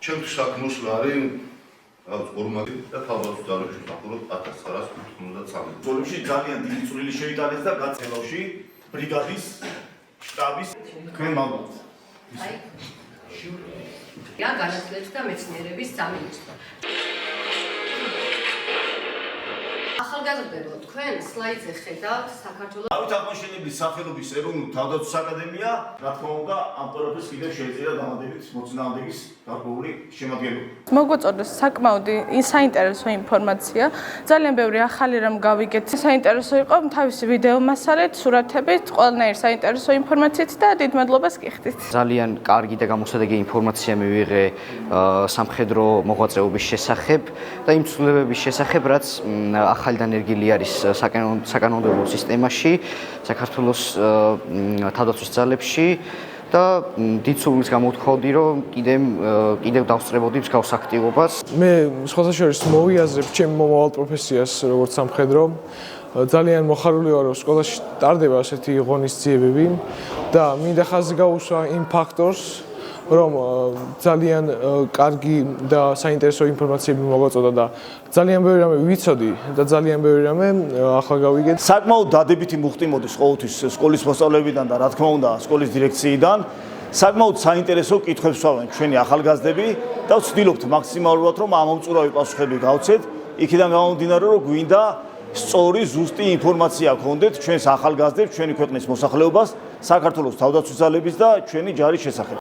ჩემთვის საქმოსლ არის ორმაგი და თავდაცვის შესახებ 1993 ზოლებში ძალიან დიდი წვლილი შეიტანეს და გაწელავში ბრიგადის შტაბის თქვენ მამლად. რა განათლების და მეცნიერების სამინისტრო. ახალგაზრდებო, თქვენ სლაიდზე ხედავთ საქართველოს დავით აღმაშენებლის სახელობის ეროვნული თავდაცვის აკადემია, რა თქმა უნდა, ამ პროფეს კიდევ შეიძლება დამატებით მოწინააღმდეგის გარკვეული შემადგენლობა. მოგვაწოდეს საკმაოდ საინტერესო ინფორმაცია. ძალიან ბევრი ახალი რამ გავიგეთ. საინტერესო იყო თავისი ვიდეო მასალით, სურათებით, ყველანაირ საინტერესო ინფორმაციით და დიდ მადლობას გიხდით. ძალიან კარგი და გამოსადეგი ინფორმაცია მივიღე სამხედრო მოღვაწეობის შესახებ და იმ ცვლილებების შესახებ, რაც ახალი დანერგილი არის საკანონმდებლო სისტემაში, საქართველოს თავდაცვის ძალებში და დიდ სურვილს გამოვთხოვდი, რომ კიდევ დავსწრებოდი მსგავს აქტივობას. მე სხვათა შორის მოვიაზრებ ჩემ მომავალ პროფესიას, როგორც სამხედრო. ძალიან მოხარული ვარ, რომ სკოლაში ტარდება ასეთი ღონისძიებები და მინდა ხაზი გაუსვა იმ ფაქტორს, რომ ძალიან კარგი და საინტერესო ინფორმაციები მოგვაწოდა და ძალიან ბევრი რამე ვიცოდი და ძალიან ბევრი რამე ახლა გავიგეთ. საკმაოდ დადებითი მუხტი მოდის ყოველთვის სკოლის მოსწავლეებიდან და რა თქმა უნდა სკოლის დირექციიდან. საკმაოდ საინტერესო კითხვებს ვსვამენ ჩვენი ახალგაზრდები და ვცდილობთ მაქსიმალურად რომ ამომწურავი პასუხები გავცეთ. იქიდან გამომდინარე რომ გვინდა სწორი ზუსტი ინფორმაცია გქონდეთ ჩვენს ახალგაზრდებს, ჩვენი ქვეყნის მოსახლეობას, საქართველოს თავდაცვის ძალების და ჩვენი ჯარის შესახებ.